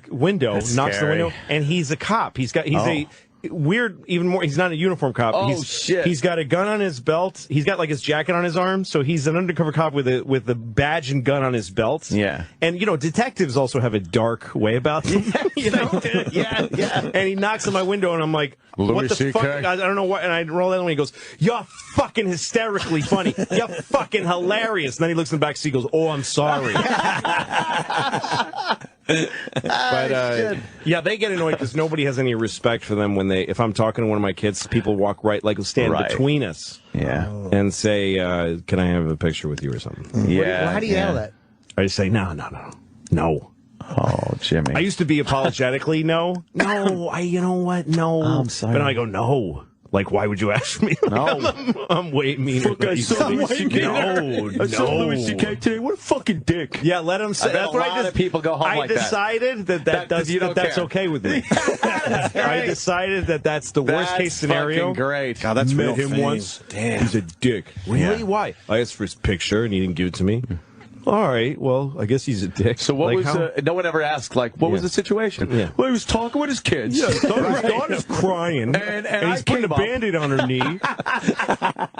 window, That's knocks scary. the window, and he's a cop. He's a weird, even more. He's not a uniform cop. Oh, shit. He's got a gun on his belt. He's got like his jacket on his arm, so he's an undercover cop with a badge and gun on his belt. Yeah. And detectives also have a dark way about them. Yeah. And he knocks on my window, and I'm like, Louis "What the CK? fuck?" I don't know what. And I roll that, and he goes, "You're fucking hysterically funny. You're fucking hilarious." And then he looks in the back seat, and goes, "Oh, I'm sorry." But yeah, they get annoyed because nobody has any respect for them when if I'm talking to one of my kids, people walk stand Right. between us. Yeah. And say, "Can I have a picture with you or something?" Yeah. Well, how do you handle that? I just say, no. Oh, Jimmy. I used to be apologetically no. You know what? No. I'm sorry. But now I go, no. Like, why would you ask me? No. I'm way meaner. Fuck, I saw Louis C.K. No. I saw Louis C.K. today. What a fucking dick. Yeah, let him say. I think That's a what lot of people go home I like that. decided that you don't that's care. okay with me. I decided that that's the worst case scenario. Fucking great. God, that's Met real him fame. once. Damn. He's a dick. Really? Yeah. Why? I asked for his picture and he didn't give it to me. All right. Well, I guess he's a dick. So what Like, was? how- No one ever asked. Like, what was the situation? Yeah. Well, he was talking with his kids. Yeah, his daughter's crying, And he's I putting a came up. Band-Aid on her knee,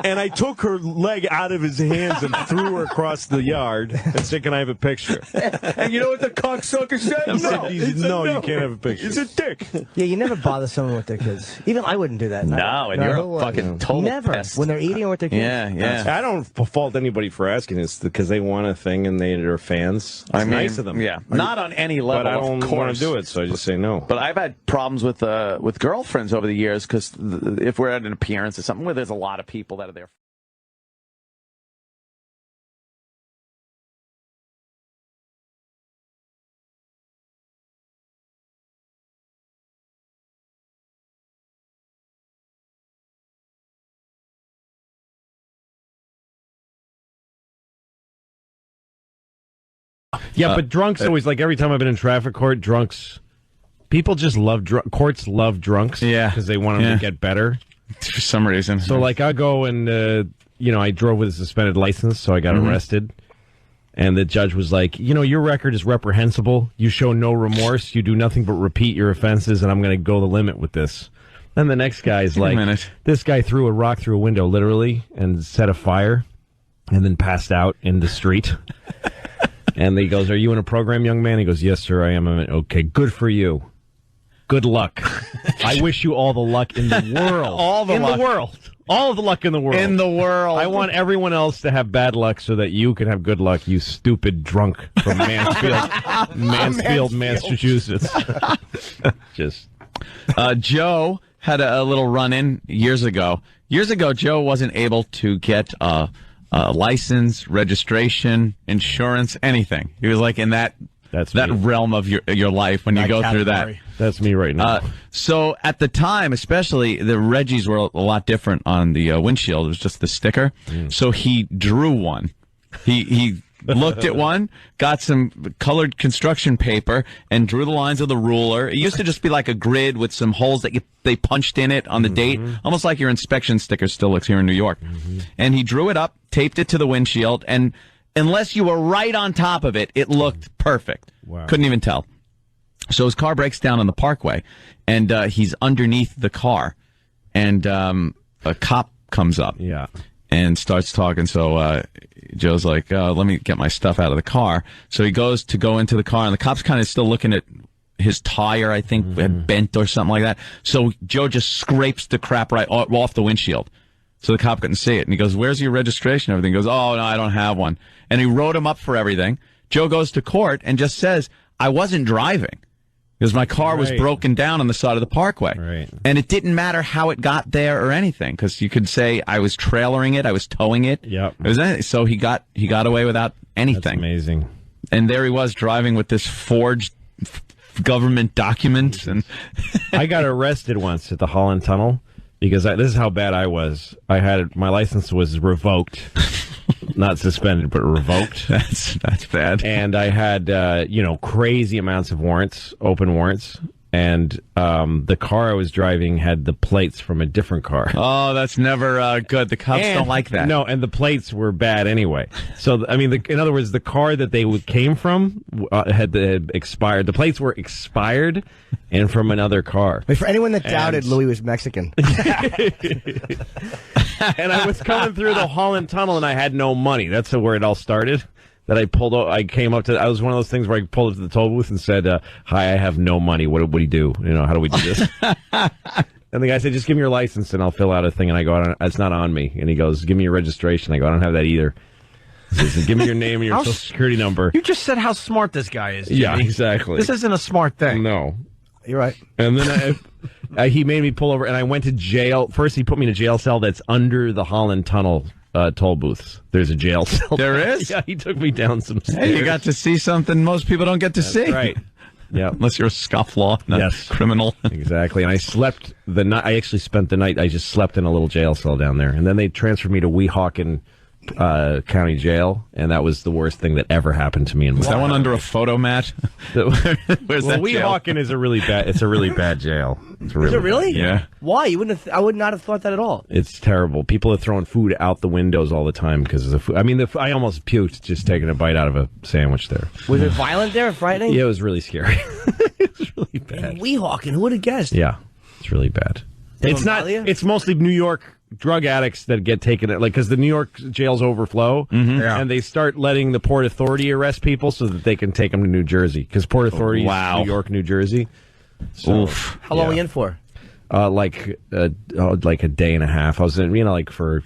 and I took her leg out of his hands and threw her across the yard and said, "Can I have a picture?" And you know what the cocksucker said? He said, no, you can't have a picture. He's a dick. Yeah, you never bother someone with their kids. Even I wouldn't do that. No, and you're who a would? fucking total Never. pest. When they're eating or with their kids. Yeah. I don't fault anybody for asking this because they want a thing and they're fans. It's I mean, nice of them. Yeah, not on any level. But I don't of want course. to do it, so I just say no. But I've had problems with girlfriends over the years because if we're at an appearance or something where there's a lot of people that are there. Yeah, but drunks always, like every time I've been in traffic court, people just love courts love drunks. Yeah. Because they want them to get better. For some reason. So, like, I go and, I drove with a suspended license, so I got arrested. And the judge was like, your record is reprehensible. You show no remorse. You do nothing but repeat your offenses, and I'm going to go the limit with this. Then the next guy's Wait a like, minute. this guy threw a rock through a window, literally, and set a fire, and then passed out in the street. And he goes, "Are you in a program, young man?" He goes, "Yes, sir, I am." "Okay, good for you. Good luck. I wish you all the luck in the world. All the luck. the world. All of the luck in the world. In the world. I want everyone else to have bad luck so that you can have good luck, you stupid drunk from Mansfield, Massachusetts." Just Joe had a little run-in years ago. Years ago, Joe wasn't able to get a license, registration, insurance, anything. He was like in that realm of your life when you go through that. That's me right now. So at the time, especially, the Reggies were a lot different on the windshield. It was just the sticker. So he drew one. He looked at one, got some colored construction paper, and drew the lines of the ruler. It used to just be like a grid with some holes that they punched in it on the date, almost like your inspection sticker still looks here in New York. And he drew it up, taped it to the windshield, and unless you were right on top of it, it looked perfect. Wow. Couldn't even tell. So his car breaks down on the parkway, and he's underneath the car, and a cop comes up. Yeah. And starts talking. So Joe's like, "Let me get my stuff out of the car." So he goes to go into the car, and the cop's kind of still looking at his tire, I think, had bent or something like that. So Joe just scrapes the crap right off the windshield. So the cop couldn't see it. And he goes, "Where's your registration?" Everything. He goes, "Oh, no, I don't have one." And he wrote him up for everything. Joe goes to court and just says, I wasn't driving because my car was Right. broken down on the side of the parkway. Right. And it didn't matter how it got there or anything because you could say I was trailering it, I was towing it. Yep. It was anything. So he got away without anything. That's amazing. And there he was driving with this forged government document. And I got arrested once at the Holland Tunnel because this is how bad I was. My license was revoked, not suspended, but revoked. That's bad. And I had crazy amounts of warrants, open warrants. And the car I was driving had the plates from a different car. Oh, that's never good. The cops don't like that. No, and the plates were bad anyway. So, I mean, in other words, the car that they came from had expired. The plates were expired and from another car. Wait, for anyone that doubted Louis was Mexican. And I was coming through the Holland Tunnel and I had no money. That's where it all started. That I pulled up, I was one of those things where I pulled up to the toll booth and said, hi, I have no money. What do you do? How do we do this? And the guy said, just give me your license and I'll fill out a thing. And I go, it's not on me. And he goes, give me your registration. I go, I don't have that either. He says, give me your name and your social security number. You just said how smart this guy is, Jimmy. Yeah, exactly. This isn't a smart thing. No. You're right. And then he made me pull over and I went to jail. First, he put me in a jail cell that's under the Holland Tunnel toll booths. There's a jail cell. There is? Yeah, he took me down some stairs. Hey, you got to see something most people don't get to see. Right. Yeah. Unless you're a scofflaw, not a criminal. Exactly. And I slept the night. I actually spent the night. I just slept in a little jail cell down there. And then they transferred me to Weehawken County Jail. And that was the worst thing that ever happened to me in my life. Is that one under a photo mat? Where's that jail? Weehawken is a really bad jail. It's Is it really? Yeah. Why? I would not have thought that at all. It's terrible. People are throwing food out the windows all the time because of the food. I mean, I almost puked just taking a bite out of a sandwich there. Was it violent there, frightening? Yeah, it was really scary. It was really bad. Weehawken, who would have guessed? Yeah, it's really bad. They It's don't not. bother you? It's mostly New York drug addicts that get taken, because the New York jails overflow, and they start letting the Port Authority arrest people so that they can take them to New Jersey, because Port Authority is New York, New Jersey. So, How long were you in for? like a day and a half. I was in, for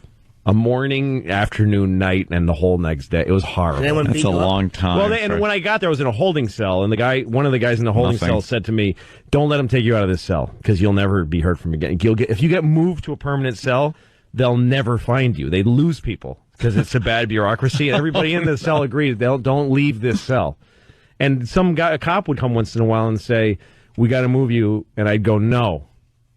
a morning, afternoon, night, and the whole next day. It was horrible. That's a long time. Well, and when I got there, I was in a holding cell, and one of the guys in the holding cell said to me, "Don't let them take you out of this cell, because you'll never be heard from again. If you get moved to a permanent cell, they'll never find you. They lose people because it's a bad bureaucracy." And everybody in the cell agreed, don't leave this cell. And a cop would come once in a while and say, "We got to move you," and I'd go, "No."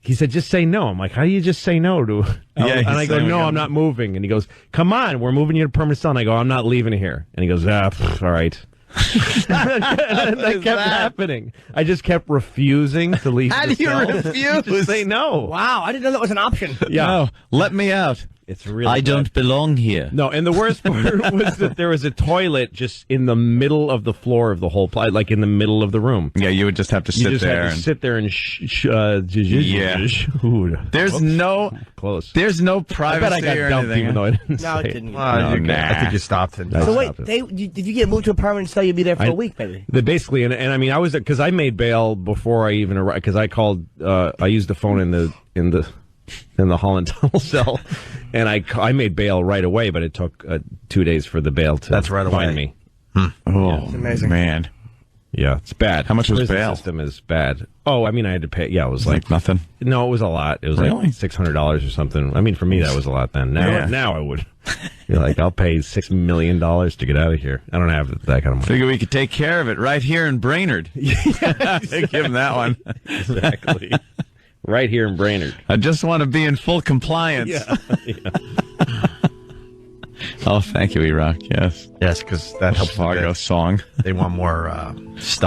He said, "Just say no." I'm like, "How do you just say no to?" And I go, "No, I'm not moving." And he goes, "Come on, we're moving you to permanent cell." And I go, "I'm not leaving here." And he goes, all right. And that kept happening. I just kept refusing to leave. How do you refuse? Just say no. Wow, I didn't know that was an option. Yeah. No, let me out. It's really I bad. don't belong here. No, and the worst part was that there was a toilet just in the middle of the floor of the whole place, like in the middle of the room. Yeah, you would just have to sit there. Have to sit there and There's no close. There's no privacy. I bet I got or dumped anything. even though I didn't. No, it say didn't. I think you stopped it. So wait, did you get moved to a permanent cell? You'd be there for a week, maybe. Basically, and I mean, I was, because I made bail before I even arrived, because I called, I used the phone in the Holland Tunnel cell, and I made bail right away, but it took 2 days for the bail to find me. Oh, amazing. Man. Yeah, it's bad. How much was Prison bail? System is bad. Oh, I mean, I had to pay. Yeah, it was like nothing. No, it was a lot. It was like $600 or something. I mean, for me, that was a lot then. Now I would. You're like, I'll pay $6 million to get out of here. I don't have that kind of money. Figure we could take care of it right here in Brainerd. Give him that one. Exactly. Right here in Brainerd. I just want to be in full compliance. Yeah. Oh, thank you, E-Rock. Yes. Yes, because that helps Fargo song. They want more stuff.